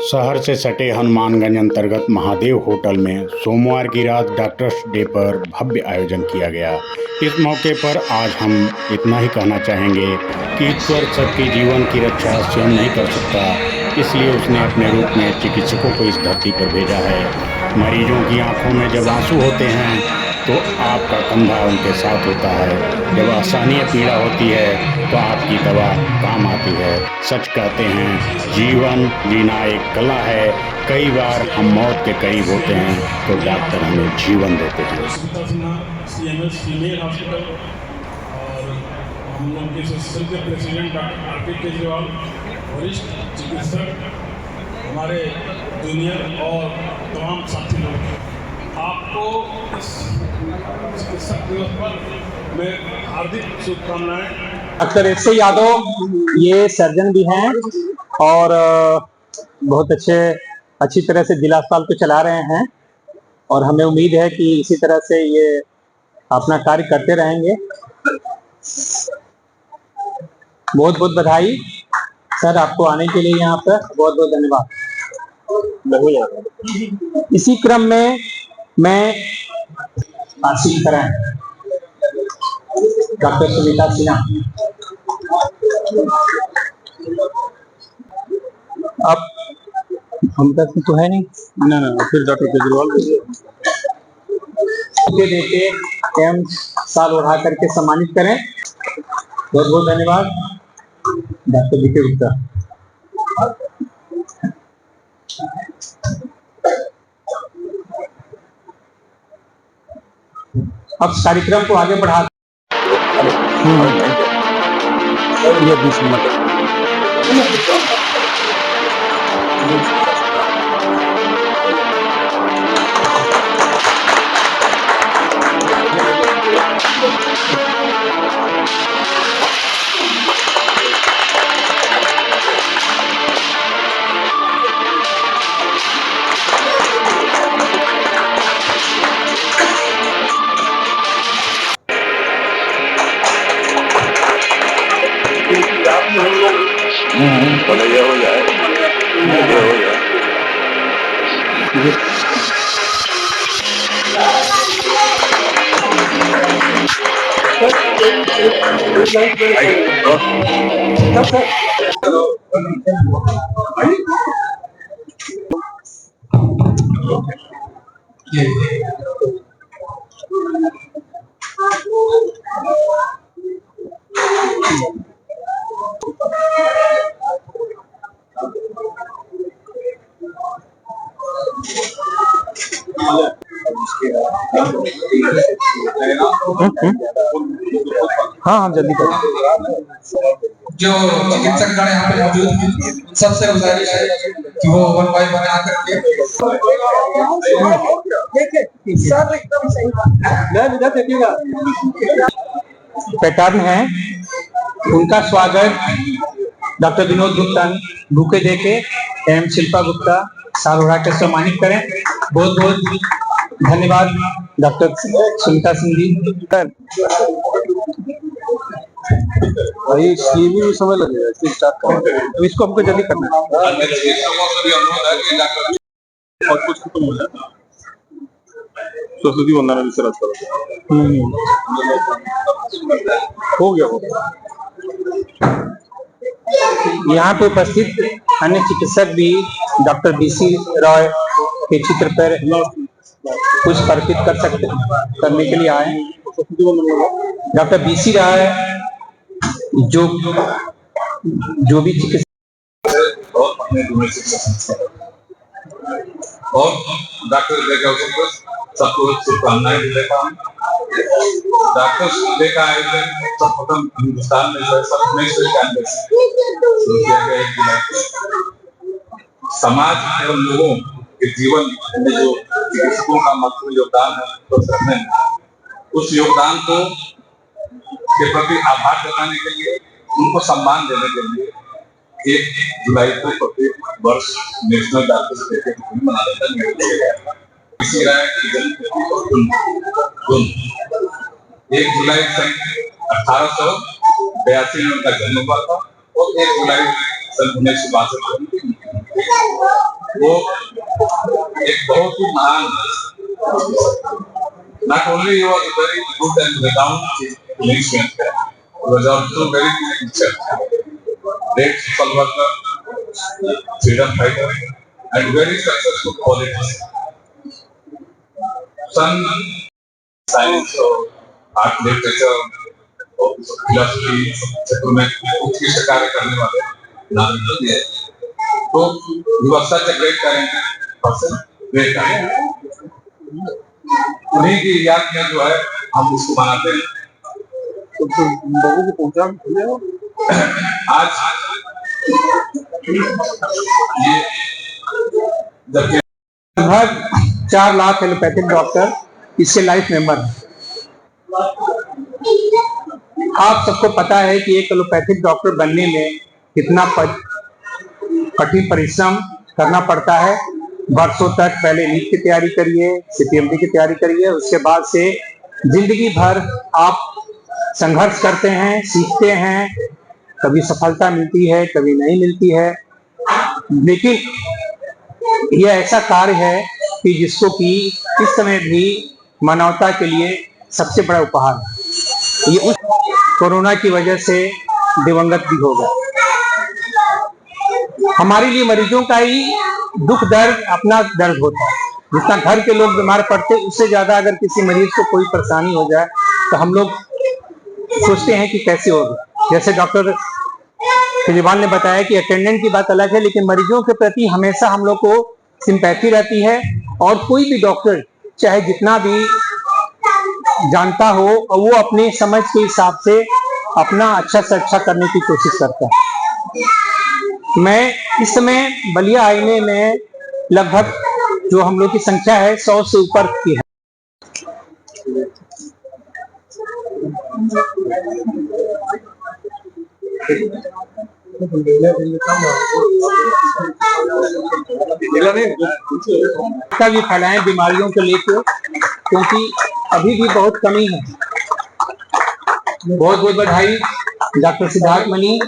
शहर से सटे हनुमानगंज अंतर्गत महादेव होटल में सोमवार की रात डॉक्टर्स डे पर भव्य आयोजन किया गया। इस मौके पर आज हम इतना ही कहना चाहेंगे कि ईश्वर सबके जीवन की रक्षा स्वयं नहीं कर सकता, इसलिए उसने अपने रूप में चिकित्सकों को इस धरती पर भेजा है। मरीजों की आंखों में जब आंसू होते हैं तो आपका कंधा उनके साथ होता है। जब असहनीय पीड़ा होती है तो आपकी दवा काम आती है। सच कहते हैं, जीवन जीना एक कला है। कई बार हम मौत के करीब होते हैं तो डॉक्टर हमें जीवन देते हैं। CMS फीमेल हॉस्पिटल और हम लोग के संस्थल के प्रेसिडेंट डॉक्टर अरविंद केजरीवाल, वरिष्ठ चिकित्सक, हमारे जूनियर और तमाम साथी लोग, आपको इस चिकित्सक दिवस पर मैं हार्दिक शुभकामनाएं। डॉक्टर एस यादव ये सर्जन भी हैं और बहुत अच्छी तरह से जिला अस्पताल को चला रहे हैं और हमें उम्मीद है कि इसी तरह से ये अपना कार्य करते रहेंगे। बहुत बहुत बधाई सर आपको आने के लिए, यहाँ पर बहुत बहुत धन्यवाद। इसी क्रम में मैं हासिल कराएं डॉक्टर सुनीता सिन्हा। अब हम तक तो है नहीं ना फिर डॉक्टर केजरीवाल देते एवं साल उड़ा करके सम्मानित करें। बहुत बहुत धन्यवाद डॉक्टर बीके गुप्ता। अब कार्यक्रम को आगे बढ़ा ये 20 मिनट बढ़िया हो जाए, बढ़िया हो जाए। हाँ जल्दी करें। जो चिकित्सक गण यहाँ पे मौजूद हैं, सबसे गुजारिश है कि वो 1 बाय 1 आकर के पैटर्न है उनका स्वागत डॉक्टर विनोद गुप्ता बुके देके एवं शिल्पा गुप्ता साल उड़ा के सम्मानित करें। बहुत बहुत धन्यवाद डॉक्टर सुनीता सिंह जी। भाई सीवी भी समय लगेगा इसको स्टार्ट करने, तो इसको हमको जल्दी करना है। मेरे शिक्षकों से भी अनुरोध है कि डॉक्टर और कुछ खत्म हो जाए। सरस्वती वंदना भी सर हो गया। यहाँ पे उपस्थित अन्य चिकित्सक भी डॉक्टर बीसी रॉय के चित्र पर कुछ अर्पित करने के लिए आए। डॉक्टर बीसी रॉय जो भी चिकित्सक और डॉक्टर सबको शुभकामनाएं भी देता हूँ। डॉक्टर डे का आयोजन सर्वप्रथम हिंदुस्तान में समाज एवं लोगों के जीवन में जो चिकित्सकों का महत्वपूर्ण योगदान है, उस योगदान को के प्रति आभार जताने के लिए, उनको सम्मान देने के लिए 1 जुलाई को प्रत्येक वर्ष नेशनल डॉक्टर्स डे के रूप में मनाने का निर्णय लिया गया है। इसी राय की जन्म 1 जुलाई 1882 में उनका जन्म हुआ था और 1 जुलाई 1962 में वो एक बहुत ही महान, not only he was a very good and renowned policeman, he was also very good teacher, great social worker, freedom fighter, and very successful politician. Son science और आर्ट लिटरेचर और फिलोसफी क्षेत्र में उत्कृष्ट कार्य करने वाले नाम दिए, तो he was such a great talented person, great talented. उन्हीं की याद में जो है हम उसको मनाते हैं। लोगों को पहुंचा आज ये जबकि लगभग 4 लाख एलोपैथिक डॉक्टर इसके लाइफ मेंबर हैं। आप सबको पता है कि एक एलोपैथिक डॉक्टर बनने में कितना कठिन परिश्रम करना पड़ता है। वर्षों तक पहले नीट की तैयारी करिए, CPMD की तैयारी करिए, उसके बाद से जिंदगी भर आप संघर्ष करते हैं, सीखते हैं, कभी सफलता मिलती है, कभी नहीं मिलती है, लेकिन यह ऐसा कार्य है कि जिसको कि इस समय भी मानवता के लिए सबसे बड़ा उपहार है। ये उस कोरोना की वजह से दिवंगत भी हो गए। हमारे लिए मरीजों का ही दुख दर्द अपना दर्द होता है। जितना घर के लोग बीमार पड़ते उससे ज्यादा अगर किसी मरीज को कोई परेशानी हो जाए तो हम लोग सोचते हैं कि कैसे होगा। जैसे डॉक्टर केजरीवाल ने बताया कि अटेंडेंट की बात अलग है, लेकिन मरीजों के प्रति हमेशा हम लोग को सिंपैथी रहती है, और कोई भी डॉक्टर चाहे जितना भी जानता हो, वो अपने समझ के हिसाब से अपना अच्छा से अच्छा करने की कोशिश करता है। मैं इस समय बलिया आईने में लगभग जो हम लोग की संख्या है 100 से ऊपर की है। भी फैलाएं बीमारियों को लेकर, क्योंकि अभी भी बहुत कमी है। बहुत बहुत बधाई डॉक्टर सिद्धार्थ मनी,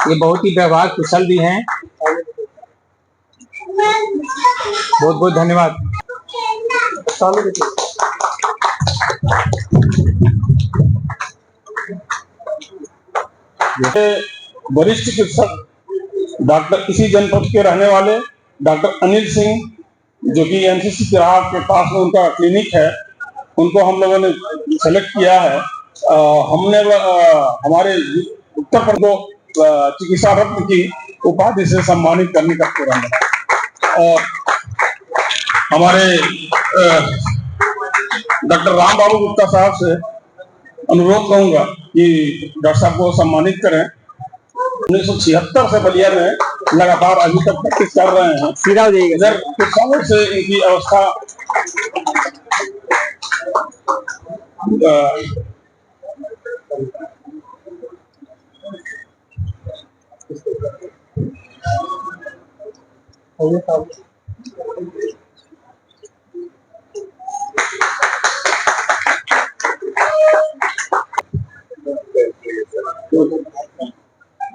ये बहुत ही व्यवहार कुशल भी हैं। बहुत बहुत धन्यवाद। वरिष्ठ चिकित्सक डॉक्टर इसी जनपद के रहने वाले डॉक्टर अनिल सिंह, जो कि NCC तिराहा के पास में उनका क्लिनिक है, उनको हम लोगों ने सेलेक्ट किया है। हमने हमारे उत्तर प्रदेश चिकित्सा रत्न की उपाधि से सम्मानित करने का प्रोग्राम है। और हमारे डॉक्टर राम बाबू गुप्ता साहब से अनुरोध करूंगा कि डॉक्टर साहब को सम्मानित करें। 1976 से बलिया में लगातार अभी तक प्रैक्टिस कर रहे हैं। सीधा हो जाएगा सर, कुछ सालों से इनकी अवस्था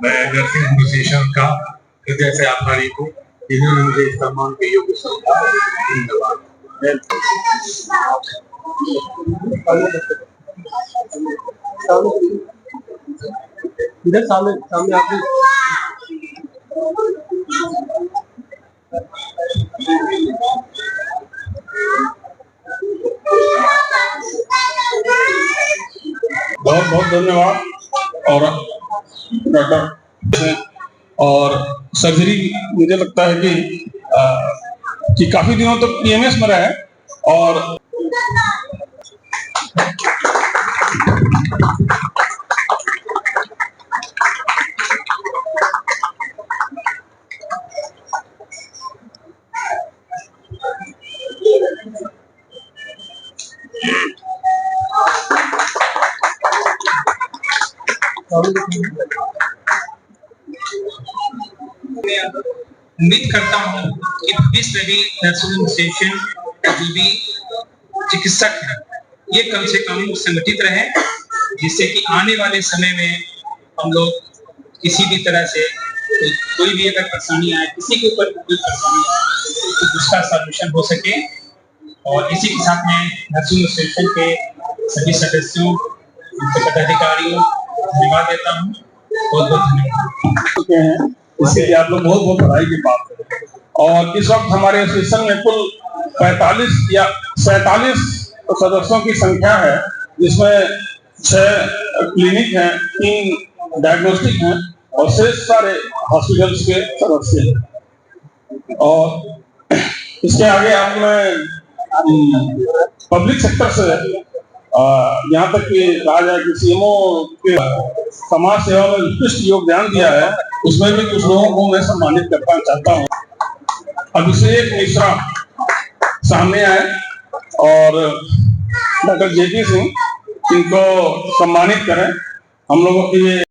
मैं नर्सिंग एसोसिएशन का हृदय से आभारी हूँ, जिन्होंने मुझे इस सम्मान के योग्य समझा। धन्यवाद। इधर सामने आपने बहुत बहुत धन्यवाद। और डॉक्टर और सर्जरी मुझे लगता है कि काफी दिनों तक PMS में रहे और उम्मीद करता हूँ कि भविष्य में भी नर्सिंग एसोसिएशन का जो भी चिकित्सक है ये कम से कम संगठित रहे, जिससे कि आने वाले समय में हम लोग किसी भी तरह से कोई भी अगर परेशानी आए, किसी के ऊपर कोई परेशानी आए उसका सॉल्यूशन हो सके। और इसी के साथ में नर्सिंग एसोसिएशन के सभी सदस्यों, उनके पदाधिकारियों धन्यवाद देता हूँ। बहुत बहुत धन्यवाद। चुके हैं, इसीलिए आप लोग बहुत बहुत बधाई की बात है। और इस वक्त हमारे एसोसिएशन में कुल 45 या 47 सदस्यों की संख्या है, जिसमें 6 क्लिनिक हैं, 3 डायग्नोस्टिक हैं और शेष सारे हॉस्पिटल्स के सदस्य हैं। और इसके आगे आप मैं पब्लिक सेक्टर से यहाँ तक कि कहा जाए कि सीएमओ के समाज सेवा में उत्कृष्ट योगदान दिया है, उसमें भी कुछ लोगों को मैं सम्मानित करना चाहता हूँ। अभिषेक मिश्रा सामने आए और डॉक्टर जेपी सिंह, इनको सम्मानित करें। हम लोगों की ये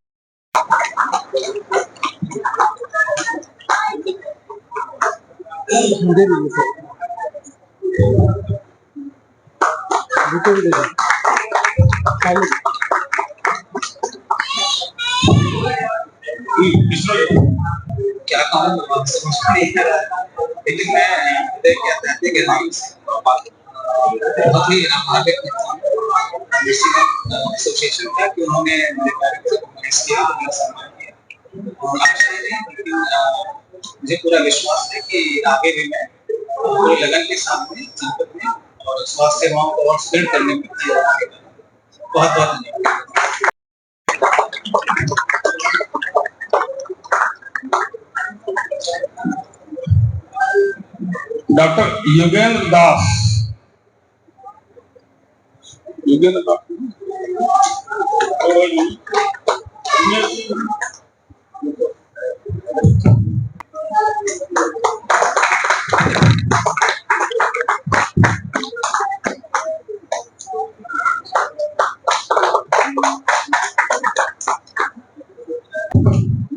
क्या कहूँ समझ नहीं आ रहा है, लेकिन मैं हृदय के नाम से बहुत ही आभार व्यक्त करता हूँ एसोसिएशन का कि उन्होंने मेरे कार्यक्रम को मैनेज किया, मेरा सम्मान किया। और आशा ही नहीं लेकिन मुझे पूरा विश्वास है कि आगे भी मैं पूरी लगन के साथ में जनपद में और स्वास्थ्य सेवाओं को और सुदृढ़ करने में बहुत बहुत धन्यवाद। डॉक्टर योगेंद्र दास,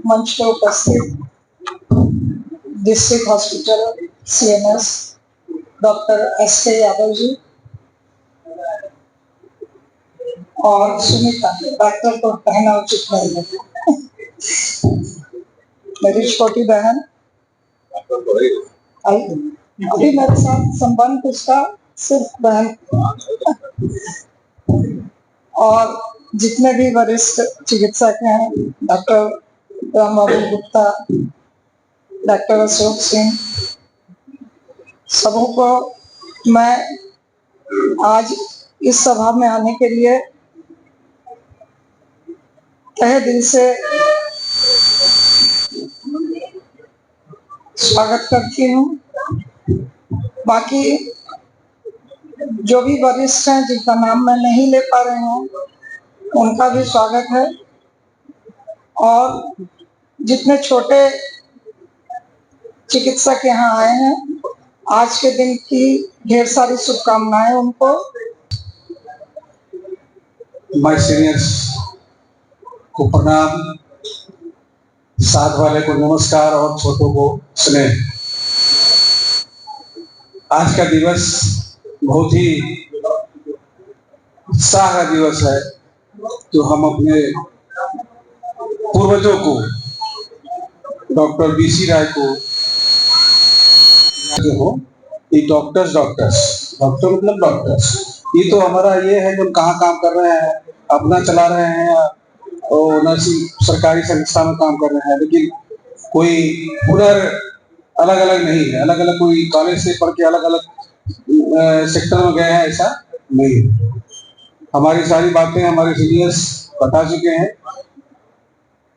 मंच पर उपस्थित district hospital CMS doctor SK. Yadav ji और सुनीता, डॉक्टर को कहना उचित नहीं है, मेरी छोटी बहन अभी मेरे साथ संबंध उसका सिर्फ बहन, और जितने भी वरिष्ठ चिकित्सक हैं, डॉक्टर राम बाबू गुप्ता, डॉक्टर अशोक सिंह, सबों को मैं आज इस सभा में आने के लिए तहे दिल से स्वागत करती हूँ। बाकी जो भी वरिष्ठ हैं जिनका नाम मैं नहीं ले पा रही हूँ, उनका भी स्वागत है। और जितने छोटे चिकित्सक यहाँ आए हैं, आज के दिन की ढेर सारी शुभकामनाएं उनको। माय सीनियर्स को प्रणाम, साथ वाले को नमस्कार और छोटों को स्नेह। आज का दिवस बहुत ही उत्साह का दिवस है, जो हम अपने पूर्वजों को, डॉक्टर बीसी राय को, ये डॉक्टर्स डॉक्टर मतलब डॉक्टर्स, ये तो हमारा ये है, जो कहाँ काम कर रहे हैं, अपना चला रहे हैं और नर्सिंग सरकारी संस्था में काम कर रहे हैं, लेकिन कोई हुनर अलग अलग नहीं है, अलग अलग कोई कॉलेज से पढ़ के अलग अलग सेक्टर में गए हैं, ऐसा नहीं है। हमारी सारी बातें हमारे सीनियर्स बता चुके हैं,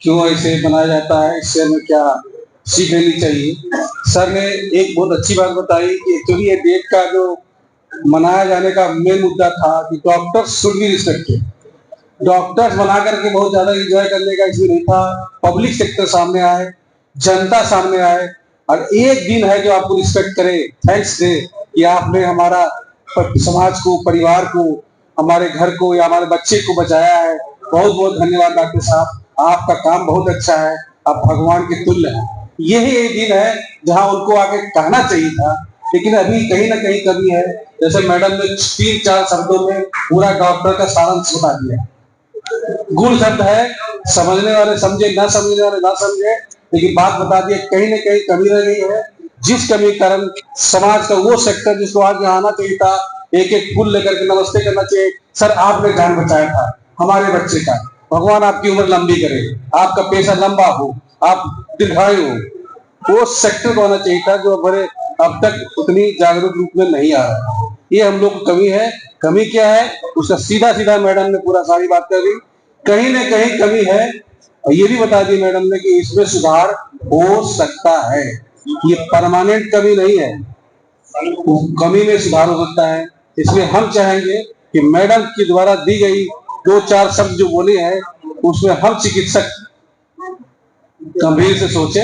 क्यों ऐसे बनाया जाता है, इससे हमें क्या सीख लेनी चाहिए। सर ने एक बहुत अच्छी बात बताई कि एक्चुअली ये डेट का जो मनाया जाने का मेन मुद्दा था कि doctors should be respected. Doctors बना करके बहुत ज्यादा एंजॉय करने का इसमें नहीं था, पब्लिक सेक्टर सामने आए, जनता सामने आए और एक दिन है जो आपको रिस्पेक्ट करे, थैंक्स दे कि आपने हमारा समाज को, परिवार को, हमारे घर को या हमारे बच्चे को बचाया है। बहुत बहुत धन्यवाद डॉक्टर साहब, आपका काम बहुत अच्छा है, आप भगवान के तुल्य हैं। यही एक दिन है जहां उनको आके कहना चाहिए था, लेकिन अभी कहीं ना कहीं कमी है। जैसे मैडम ने 3-4 शब्दों में पूरा डॉक्टर का सारांश बता दिया। गुण शब्द है, समझने वाले समझे, ना समझने वाले ना समझे, लेकिन बात बता दी, कहीं ना कहीं कमी रह गई है। जिस कमी के कारण समाज का वो सेक्टर जिसको आगे आना चाहिए था, एक एक फूल लेकर के नमस्ते करना चाहिए, सर आपने जान बचाया था हमारे बच्चे का, भगवान आपकी उम्र लंबी करे, आपका पैसा लंबा हो, आप दीर्घायु हो, वो सेक्टर को आना चाहिए था जो बड़े अब तक उतनी जागरूक रूप में नहीं आ रहा। ये हम लोग को कमी है। कमी क्या है उसका सीधा सीधा मैडम ने पूरा सारी बात कर दी। कहीं ना कहीं कमी है और ये भी बता दी मैडम ने कि इसमें सुधार हो सकता है, ये परमानेंट कमी नहीं है, कमी में सुधार हो सकता है। इसलिए हम चाहेंगे कि मैडम के द्वारा दी गई 2-4 शब्द जो बोले हैं उसमें हम चिकित्सक गंभीर से सोचे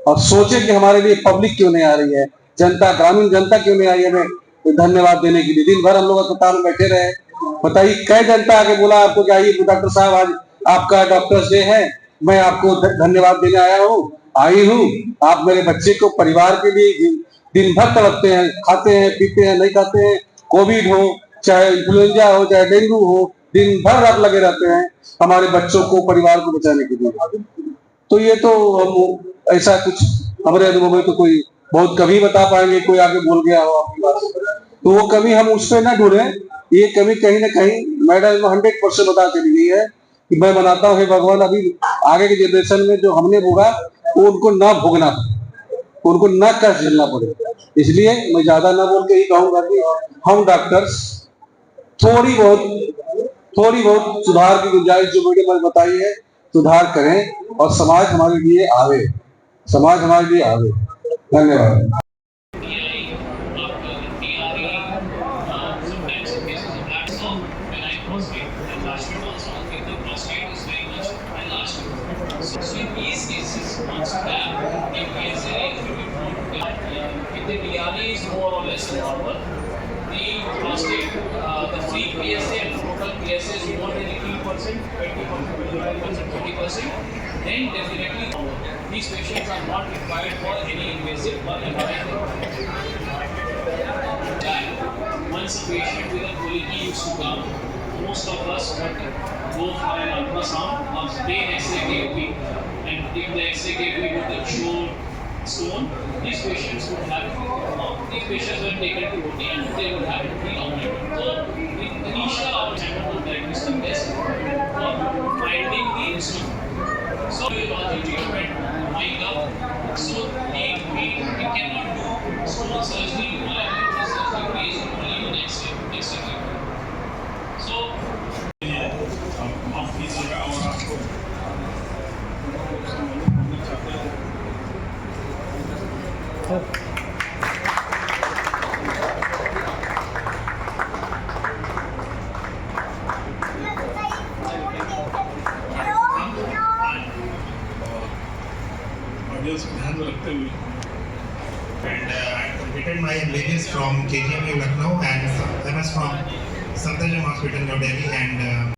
और सोचे कि हमारे लिए पब्लिक क्यों नहीं आ रही है, जनता, ग्रामीण जनता क्यों नहीं आई है धन्यवाद देने के लिए। दिन भर हम लोग अस्पताल में बैठे रहे, बताइए कई जनता आके बोला आपको क्या आइए डॉक्टर साहब आज आपका डॉक्टर्स डे है, मैं आपको धन्यवाद देने आई हूँ, आप मेरे बच्चे को परिवार के लिए दिन भर तड़पते हैं, खाते हैं पीते हैं नहीं खाते हैं, कोविड हो चाहे इन्फ्लुएंजा हो चाहे डेंगू हो, दिन भर आप लगे रहते हैं हमारे बच्चों को परिवार को बचाने के लिए। तो ये तो हम ऐसा कुछ हमारे अनुभव में तो कोई बहुत कभी बता पाएंगे, कोई आगे बोल गया हो आपकी बात, तो वो कभी हम उस पर ना ढूंढे। ये कभी कहीं ना कहीं मैडम 100% बता चली गई है कि मैं बनाता हूँ भगवान अभी आगे के जनरेशन में जो हमने भोगा वो उनको ना भोगना, उनको ना कष्ट झेलना पड़े। इसलिए मैं ज्यादा ना बोल के ही कहूंगा कि हम डॉक्टर्स थोड़ी बहुत सुधार की गुंजाइश जो मैडम ने बताई है सुधार करें और समाज हमारे लिए आवे, समाज हमारे लिए आवे। धन्यवाद। The free PSA and total PSA is more than 18%, 20%, 25%, 30%, then definitely these patients are not required for any invasive or invasive. Once a patient with a colicky used to come, most of us would go for an ultrasound of plain X-ray and if the X-ray would show stone, these patients would have these patients were taken to OT and they would have to be operated. So in initial our channel would diagnose the best for finding the instrument. So we got the treatment lined up. So we cannot do stone surgery or any surgery based only on X-ray. So and I completed my MBBS from KGMU Lucknow and MS from Safdarjung Hospital, New Delhi, and